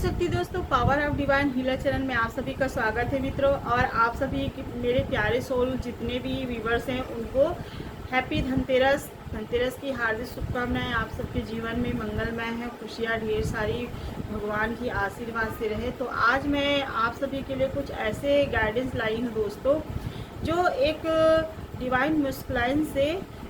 शक्ति दोस्तों, power of divine healer channel में आप सभी का स्वागत है मित्रों। और आप सभी मेरे प्यारे सोल जितने भी व्यूवर्स हैं उनको हैप्पी धनतेरस। धनतेरस की हार्दिक शुभकामनाएं। आप सबके जीवन में मंगलमय है, खुशियां ढेर सारी भगवान की आशीर्वाद से रहे। तो आज मैं आप सभी के लिए कुछ ऐसे गाइडेंस लाई हूँ दोस्तों, जो एक डिवाइन मस्कुलाइन से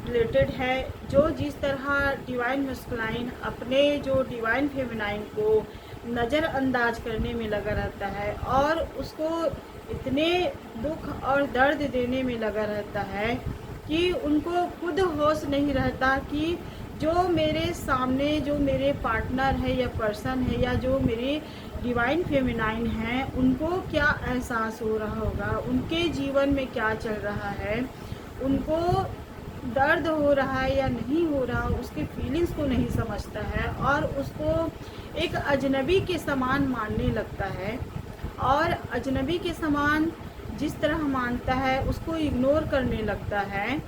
रिलेटेड है। जो जिस तरह डिवाइन मस्कुलाइन अपने जो डिवाइन फेमिनाइन को नज़रअंदाज करने में लगा रहता है और उसको इतने दुख और दर्द देने में लगा रहता है कि उनको खुद होश नहीं रहता कि जो मेरे सामने जो मेरे पार्टनर है या पर्सन है या जो मेरे डिवाइन फेमिनाइन है उनको क्या एहसास हो रहा होगा, उनके जीवन में क्या चल रहा है, उनको दर्द हो रहा है या नहीं हो रहा, उसके फीलिंग्स को नहीं समझता है और उसको एक अजनबी के समान मानने लगता है। और अजनबी के समान जिस तरह मानता है उसको इग्नोर करने लगता है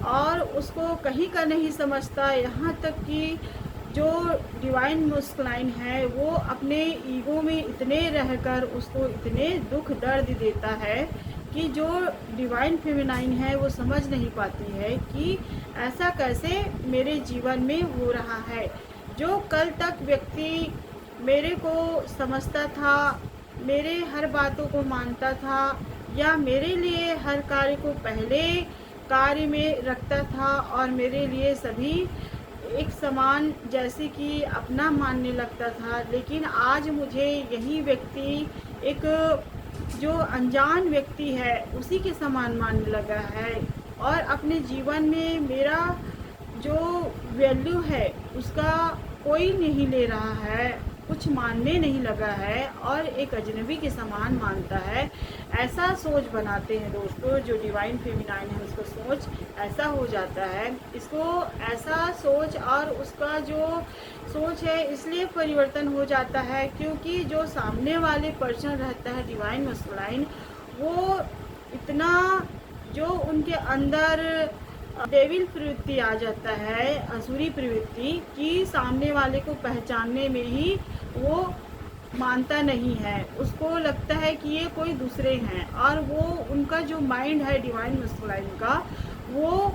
और उसको कहीं का नहीं समझता। यहाँ तक कि जो डिवाइन मस्कुलाइन है वो अपने ईगो में इतने रहकर उसको इतने दुख दर्द देता है कि जो डिवाइन फेमिनाइन है वो समझ नहीं पाती है कि ऐसा कैसे मेरे जीवन में हो रहा है। जो कल तक व्यक्ति मेरे को समझता था, मेरे हर बातों को मानता था या मेरे लिए हर कार्य को पहले कार्य में रखता था और मेरे लिए सभी एक समान जैसे कि अपना मानने लगता था, लेकिन आज मुझे यही व्यक्ति एक जो अनजान व्यक्ति है उसी के समान मानने लगा है और अपने जीवन में मेरा जो वैल्यू है उसका कोई नहीं ले रहा है, कुछ मानने नहीं लगा है और एक अजनबी के समान मानता है। ऐसा सोच बनाते हैं दोस्तों जो डिवाइन फेमिनाइन है, उसको सोच ऐसा हो जाता है। इसको ऐसा सोच और उसका जो सोच है इसलिए परिवर्तन हो जाता है क्योंकि जो सामने वाले पर्सन रहता है डिवाइन मस्कुलाइन, वो इतना जो उनके अंदर डेविल प्रवृत्ति आ जाता है, असुरी प्रवृत्ति, कि सामने वाले को पहचानने में ही वो मानता नहीं है। उसको लगता है कि ये कोई दूसरे हैं और वो उनका जो माइंड है डिवाइन मस्कुलाइन का, वो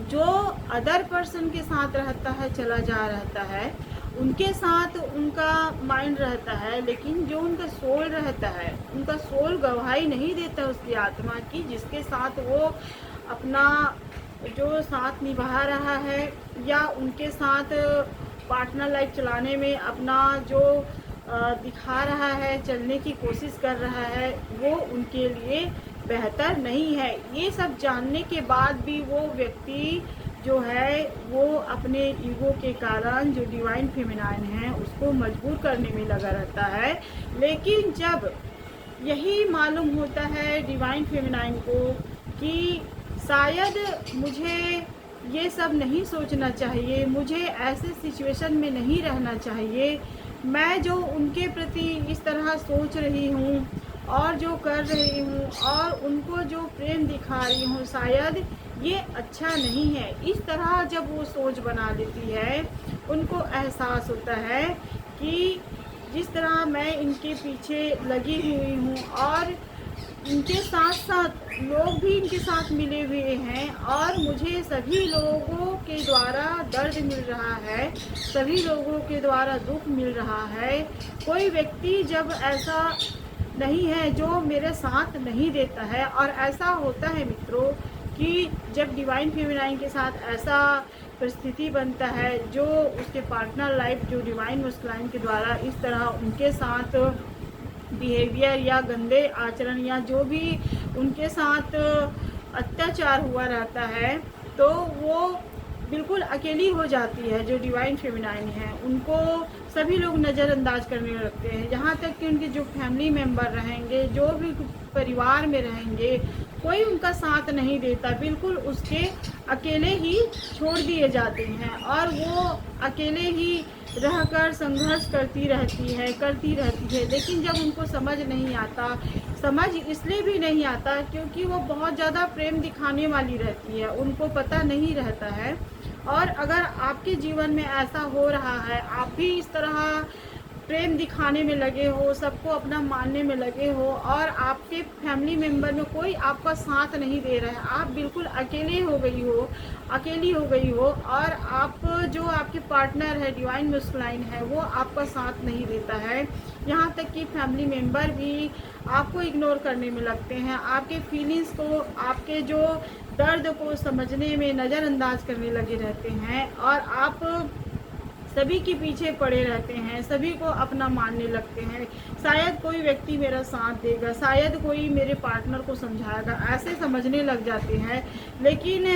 जो अदर पर्सन के साथ रहता है चला जा रहता है, उनके साथ उनका माइंड रहता है, लेकिन जो उनका सोल रहता है, उनका सोल गवाही नहीं देता उसकी आत्मा की, जिसके साथ वो अपना जो साथ निभा रहा है या उनके साथ पार्टनर लाइफ चलाने में अपना जो दिखा रहा है, चलने की कोशिश कर रहा है, वो उनके लिए बेहतर नहीं है। ये सब जानने के बाद भी वो व्यक्ति जो है वो अपने ईगो के कारण जो डिवाइन फेमिनाइन है उसको मजबूर करने में लगा रहता है। लेकिन जब यही मालूम होता है डिवाइन फेमिनाइन को कि शायद मुझे ये सब नहीं सोचना चाहिए, मुझे ऐसे सिचुएशन में नहीं रहना चाहिए, मैं जो उनके प्रति इस तरह सोच रही हूँ और जो कर रही हूँ और उनको जो प्रेम दिखा रही हूँ, शायद ये अच्छा नहीं है। इस तरह जब वो सोच बना लेती है, उनको एहसास होता है कि जिस तरह मैं इनके पीछे लगी हुई हूँ और इनके साथ साथ लोग भी इनके साथ मिले हुए हैं और मुझे सभी लोगों के द्वारा दर्द मिल रहा है, सभी लोगों के द्वारा दुख मिल रहा है। कोई व्यक्ति जब ऐसा नहीं है जो मेरे साथ नहीं देता है। और ऐसा होता है मित्रों कि जब डिवाइन फेमिनाइन के साथ ऐसा परिस्थिति बनता है, जो उसके पार्टनर लाइफ जो डिवाइन मस्कुलाइन के द्वारा इस तरह उनके साथ बिहेवियर या गंदे आचरण या जो भी उनके साथ अत्याचार हुआ रहता है, तो वो बिल्कुल अकेली हो जाती है। जो डिवाइन फेमिनाइन है उनको सभी लोग नज़रअंदाज करने लगते हैं, यहाँ तक कि उनके जो फैमिली मेंबर रहेंगे, जो भी परिवार में रहेंगे, कोई उनका साथ नहीं देता, बिल्कुल उसके अकेले ही छोड़ दिए जाते हैं और वो अकेले ही रहकर संघर्ष करती रहती है। लेकिन जब उनको समझ नहीं आता, समझ इसलिए भी नहीं आता क्योंकि वो बहुत ज़्यादा प्रेम दिखाने वाली रहती है, उनको पता नहीं रहता है। और अगर आपके जीवन में ऐसा हो रहा है, आप भी इस तरह प्रेम दिखाने में लगे हो, सबको अपना मानने में लगे हो और आपके फैमिली मेम्बर में कोई आपका साथ नहीं दे रहा है, आप बिल्कुल अकेली हो गई हो और आप जो आपके पार्टनर है डिवाइन मस्कुलाइन है वो आपका साथ नहीं देता है। यहाँ तक कि फैमिली मेम्बर भी आपको इग्नोर करने में लगते हैं, आपके फीलिंग्स को, आपके जो दर्द को समझने में नज़रअंदाज करने लगे रहते हैं और आप सभी के पीछे पड़े रहते हैं, सभी को अपना मानने लगते हैं। शायद कोई व्यक्ति मेरा साथ देगा, शायद कोई मेरे पार्टनर को समझाएगा, ऐसे समझने लग जाते हैं। लेकिन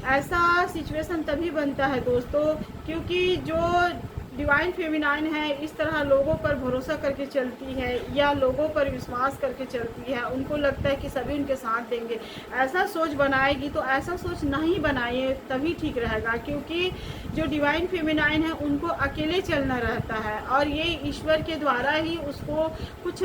ऐसा सिचुएशन तभी बनता है दोस्तों, क्योंकि जो डिवाइन फेमिनाइन है इस तरह लोगों पर भरोसा करके चलती है या लोगों पर विश्वास करके चलती है। उनको लगता है कि सभी उनके साथ देंगे, ऐसा सोच बनाएगी तो ऐसा सोच नहीं बनाइए तभी ठीक रहेगा, क्योंकि जो डिवाइन फेमिनाइन है उनको अकेले चलना रहता है और ये ईश्वर के द्वारा ही उसको कुछ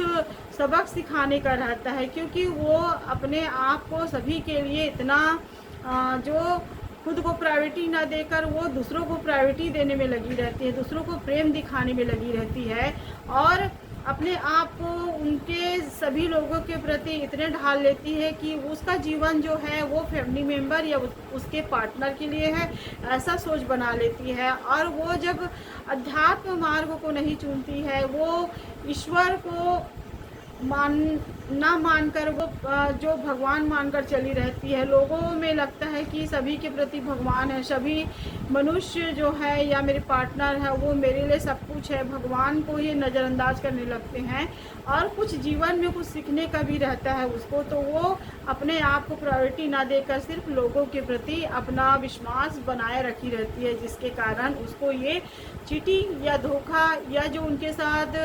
सबक सिखाने का रहता है, क्योंकि वो अपने आप को सभी के लिए इतना जो खुद को प्रायोरिटी ना देकर वो दूसरों को प्रायोरिटी देने में लगी रहती है, दूसरों को प्रेम दिखाने में लगी रहती है और अपने आप को उनके सभी लोगों के प्रति इतने ढाल लेती है कि उसका जीवन जो है वो फैमिली मेम्बर या उसके पार्टनर के लिए है, ऐसा सोच बना लेती है। और वो जब अध्यात्म मार्ग को नहीं चुनती है, वो ईश्वर को ना मानकर वो जो भगवान मानकर चली रहती है। लोगों में लगता है कि सभी के प्रति भगवान है, सभी मनुष्य जो है या मेरे पार्टनर है वो मेरे लिए सब कुछ है, भगवान को ये नज़रअंदाज करने लगते हैं। और कुछ जीवन में कुछ सीखने का भी रहता है उसको, तो वो अपने आप को प्रायोरिटी ना देकर सिर्फ लोगों के प्रति अपना विश्वास बनाए रखी रहती है, जिसके कारण उसको ये चीटिंग या धोखा या जो उनके साथ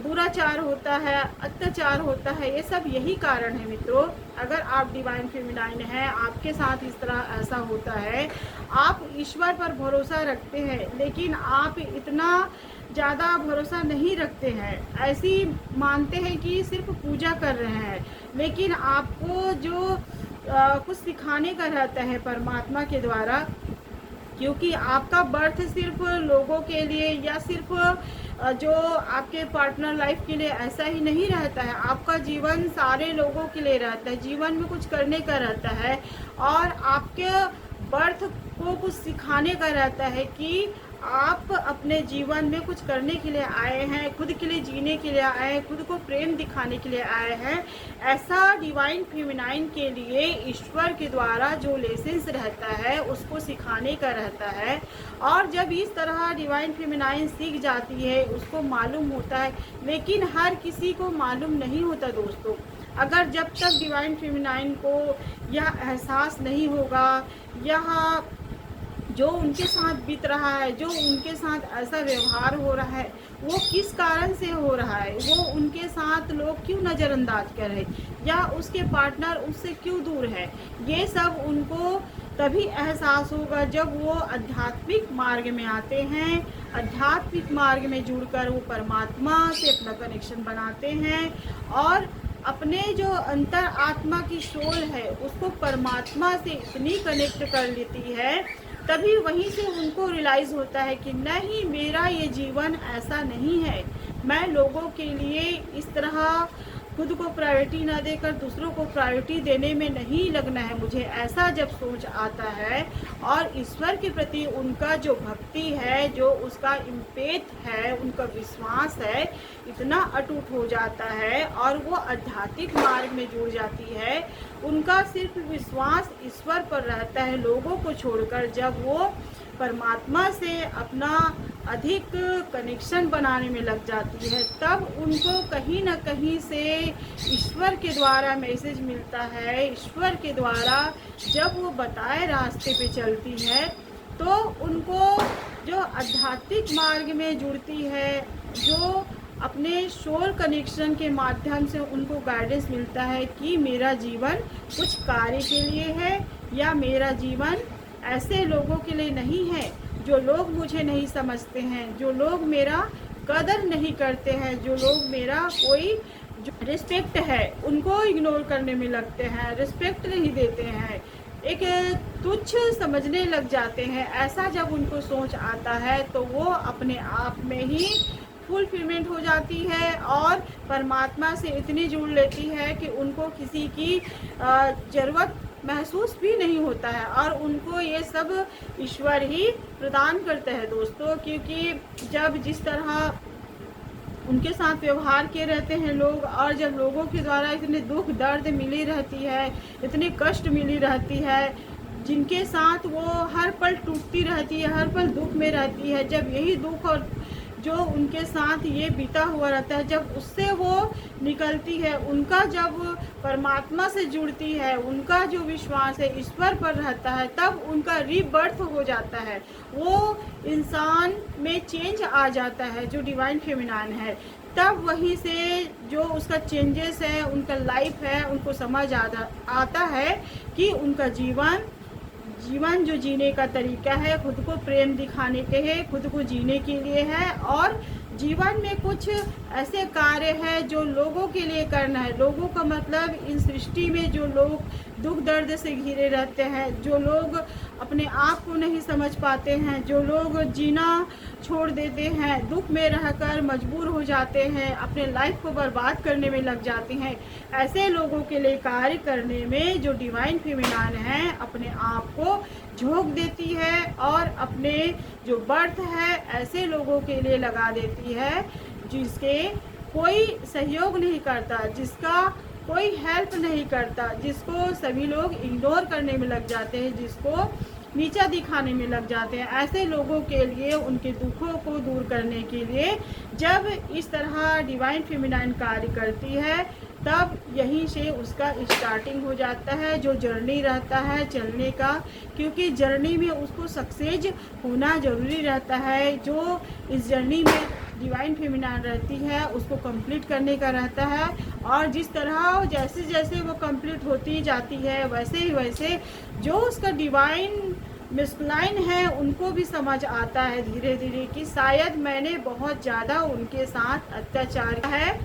दुराचार होता है, अत्याचार होता है, ये सब यही कारण है मित्रों। अगर आप डिवाइन फेमिनाइन हैं, आपके साथ इस तरह ऐसा होता है, आप ईश्वर पर भरोसा रखते हैं लेकिन आप इतना ज़्यादा भरोसा नहीं रखते हैं, ऐसी मानते हैं कि सिर्फ पूजा कर रहे हैं, लेकिन आपको जो कुछ सिखाने का रहता है परमात्मा के द्वारा, क्योंकि आपका बर्थ सिर्फ लोगों के लिए या सिर्फ जो आपके पार्टनर लाइफ के लिए ऐसा ही नहीं रहता है, आपका जीवन सारे लोगों के लिए रहता है, जीवन में कुछ करने का रहता है और आपके बर्थ को कुछ सिखाने का रहता है कि आप अपने जीवन में कुछ करने के लिए आए हैं, खुद के लिए जीने के लिए आए हैं, खुद को प्रेम दिखाने के लिए आए हैं। ऐसा डिवाइन फेमिनाइन के लिए ईश्वर के द्वारा जो लेसन्स रहता है उसको सिखाने का रहता है। और जब इस तरह डिवाइन फेमिनाइन सीख जाती है, उसको मालूम होता है, लेकिन हर किसी को मालूम नहीं होता दोस्तों। अगर जब तक डिवाइन फेमिनाइन को यह एहसास नहीं होगा, यह जो उनके साथ बीत रहा है, जो उनके साथ ऐसा व्यवहार हो रहा है, वो किस कारण से हो रहा है, वो उनके साथ लोग क्यों नज़रअंदाज कर रहे या उसके पार्टनर उससे क्यों दूर है, ये सब उनको तभी एहसास होगा जब वो आध्यात्मिक मार्ग में आते हैं। आध्यात्मिक मार्ग में जुड़कर वो परमात्मा से अपना कनेक्शन बनाते हैं और अपने जो अंतर आत्मा की सोल है उसको परमात्मा से इतनी कनेक्ट कर लेती है, तभी वहीं से उनको रियलाइज़ होता है कि नहीं, मेरा ये जीवन ऐसा नहीं है, मैं लोगों के लिए इस तरह खुद को प्रायोरिटी ना देकर दूसरों को प्रायोरिटी देने में नहीं लगना है मुझे। ऐसा जब सोच आता है और ईश्वर के प्रति उनका जो भक्ति है, जो उसका इम्पेथ है, उनका विश्वास है, इतना अटूट हो जाता है और वो आध्यात्मिक मार्ग में जुड़ जाती है। उनका सिर्फ विश्वास ईश्वर पर रहता है, लोगों को छोड़कर। जब वो परमात्मा से अपना अधिक कनेक्शन बनाने में लग जाती है, तब उनको कहीं ना कहीं से ईश्वर के द्वारा मैसेज मिलता है। ईश्वर के द्वारा जब वो बताए रास्ते पे चलती है, तो उनको जो आध्यात्मिक मार्ग में जुड़ती है, जो अपने सोल कनेक्शन के माध्यम से उनको गाइडेंस मिलता है कि मेरा जीवन कुछ कार्य के लिए है या मेरा जीवन ऐसे लोगों के लिए नहीं है जो लोग मुझे नहीं समझते हैं, जो लोग मेरा कदर नहीं करते हैं, जो लोग मेरा कोई जो रिस्पेक्ट है उनको इग्नोर करने में लगते हैं, रिस्पेक्ट नहीं देते हैं, एक तुच्छ समझने लग जाते हैं। ऐसा जब उनको सोच आता है तो वो अपने आप में ही फुलफिलमेंट हो जाती है और परमात्मा से इतनी जुड़ लेती है कि उनको किसी की ज़रूरत महसूस भी नहीं होता है, और उनको ये सब ईश्वर ही प्रदान करते हैं दोस्तों। क्योंकि जब जिस तरह उनके साथ व्यवहार किए रहते हैं लोग, और जब लोगों के द्वारा इतने दुख दर्द मिली रहती है, इतने कष्ट मिली रहती है, जिनके साथ वो हर पल टूटती रहती है, हर पल दुख में रहती है, जब यही दुख और जो उनके साथ ये बीता हुआ रहता है, जब उससे वो निकलती है, उनका जब परमात्मा से जुड़ती है, उनका जो विश्वास है ईश्वर पर रहता है, तब उनका रीबर्थ हो जाता है, वो इंसान में चेंज आ जाता है जो डिवाइन फेमिनाइन है। तब वहीं से जो उसका चेंजेस है, उनका लाइफ है, उनको समझ आता है कि उनका जीवन जो जीने का तरीका है, खुद को प्रेम दिखाने के है, खुद को जीने के लिए है, और जीवन में कुछ ऐसे कार्य है जो लोगों के लिए करना है। लोगों का मतलब इन सृष्टि में जो लोग दुख दर्द से घिरे रहते हैं, जो लोग अपने आप को नहीं समझ पाते हैं, जो लोग जीना छोड़ देते हैं, दुख में रहकर मजबूर हो जाते हैं, अपने लाइफ को बर्बाद करने में लग जाते हैं, ऐसे लोगों के लिए कार्य करने में जो डिवाइन फेमिनाइन है अपने आप को झोंक देती है, और अपने जो बर्थ है ऐसे लोगों के लिए लगा देती है जिसके कोई सहयोग नहीं करता, जिसका कोई हेल्प नहीं करता, जिसको सभी लोग इग्नोर करने में लग जाते हैं, जिसको नीचा दिखाने में लग जाते हैं। ऐसे लोगों के लिए, उनके दुखों को दूर करने के लिए जब इस तरह डिवाइन फेमिनाइन कार्य करती है, तब यहीं से उसका स्टार्टिंग हो जाता है, जो जर्नी रहता है चलने का। क्योंकि जर्नी में उसको सक्सेस होना ज़रूरी रहता है। जो इस जर्नी में डिवाइन फेमिनाइन रहती है उसको कंप्लीट करने का रहता है, और जिस तरह जैसे जैसे वो कंप्लीट होती जाती है, वैसे ही वैसे जो उसका डिवाइन मस्कुलाइन है उनको भी समझ आता है धीरे धीरे कि शायद मैंने बहुत ज़्यादा उनके साथ अत्याचार किया है,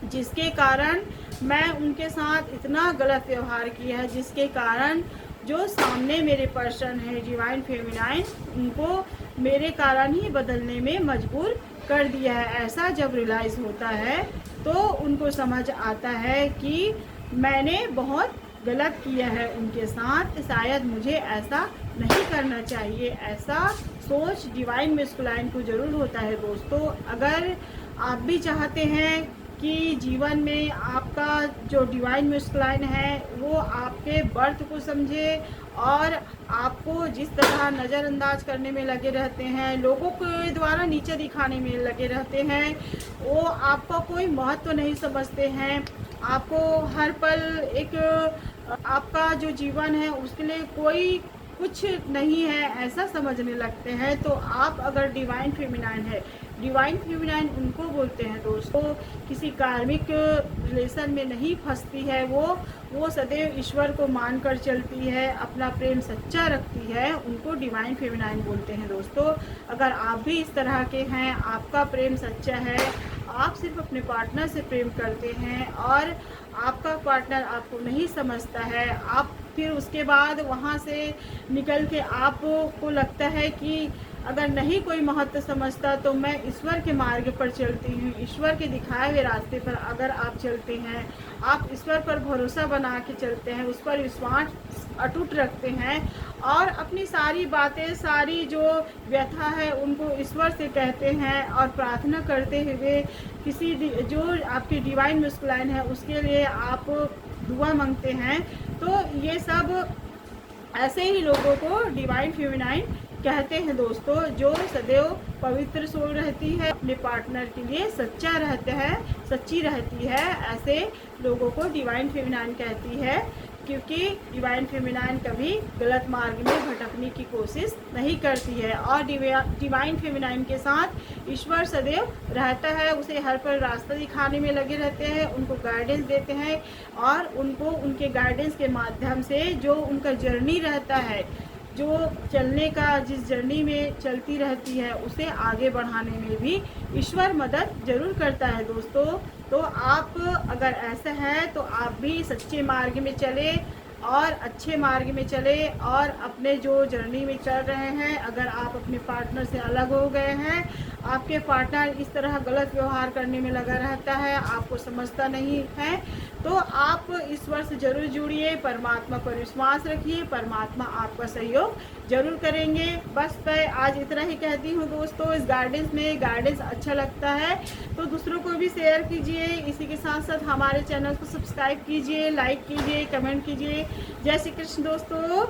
जिसके कारण मैं उनके साथ इतना गलत व्यवहार किया है, जिसके कारण जो सामने मेरे पर्सन है डिवाइन फेमिनाइन, उनको मेरे कारण ही बदलने में मजबूर कर दिया है। ऐसा जब रियलाइज़ होता है तो उनको समझ आता है कि मैंने बहुत गलत किया है उनके साथ, शायद मुझे ऐसा नहीं करना चाहिए। ऐसा सोच डिवाइन मस्कुलाइन को ज़रूर होता है दोस्तों। अगर आप भी चाहते हैं कि जीवन में आपका जो डिवाइन मस्कुलाइन है वो आपके बर्थ को समझे, और आपको जिस तरह नज़रअंदाज करने में लगे रहते हैं, लोगों के द्वारा नीचे दिखाने में लगे रहते हैं, वो आपका कोई महत्व नहीं समझते हैं, आपको हर पल एक आपका जो जीवन है उसके लिए कोई कुछ नहीं है ऐसा समझने लगते हैं, तो आप अगर डिवाइन फेमिनाइन है, डिवाइन फेमिनाइन उनको बोलते हैं दोस्तों, किसी कार्मिक रिलेशन में नहीं फंसती है, वो सदैव ईश्वर को मानकर चलती है, अपना प्रेम सच्चा रखती है, उनको डिवाइन फेमिनाइन बोलते हैं दोस्तों। अगर आप भी इस तरह के हैं, आपका प्रेम सच्चा है, आप सिर्फ अपने पार्टनर से प्रेम करते हैं और आपका पार्टनर आपको नहीं समझता है, आप फिर उसके बाद वहाँ से निकल के आपको लगता है कि अगर नहीं कोई महत्व समझता तो मैं ईश्वर के मार्ग पर चलती हूँ, ईश्वर के दिखाए हुए रास्ते पर अगर आप चलते हैं, आप ईश्वर पर भरोसा बना के चलते हैं, उस पर विश्वास अटूट रखते हैं, और अपनी सारी बातें, सारी जो व्यथा है उनको ईश्वर से कहते हैं, और प्रार्थना करते हुए किसी जो आपकी डिवाइन मस्कुलाइन है उसके लिए आप दुआ मांगते हैं, तो ये सब ऐसे ही लोगों को डिवाइन फेमिनाइन कहते हैं दोस्तों, जो सदैव पवित्र सोल रहती है, अपने पार्टनर के लिए सच्चा रहता है, सच्ची रहती है, ऐसे लोगों को डिवाइन फेमिनाइन कहती है। क्योंकि डिवाइन फेमिनाइन कभी गलत मार्ग में भटकने की कोशिश नहीं करती है, और डिवाइन फेमिनाइन के साथ ईश्वर सदैव रहता है, उसे हर पल रास्ता दिखाने में लगे रहते हैं, उनको गाइडेंस देते हैं, और उनको उनके गाइडेंस के माध्यम से जो उनका जर्नी रहता है, जो चलने का जिस जर्नी में चलती रहती है, उसे आगे बढ़ाने में भी ईश्वर मदद ज़रूर करता है दोस्तों। तो आप अगर ऐसा है तो आप भी सच्चे मार्ग में चले और अच्छे मार्ग में चले, और अपने जो जर्नी में चल रहे हैं, अगर आप अपने पार्टनर से अलग हो गए हैं, आपके पार्टनर इस तरह गलत व्यवहार करने में लगा रहता है, आपको समझता नहीं है, तो आप इस वर्ष जरूर जुड़िए, परमात्मा पर विश्वास रखिए, परमात्मा आपका सहयोग जरूर करेंगे। बस मैं आज इतना ही कहती हूँ दोस्तों, इस गाइडेंस में गाइडेंस अच्छा लगता है तो दूसरों को भी शेयर कीजिए। इसी के साथ साथ हमारे चैनल को सब्सक्राइब कीजिए, लाइक कीजिए, कमेंट कीजिए। जय श्री कृष्ण दोस्तों।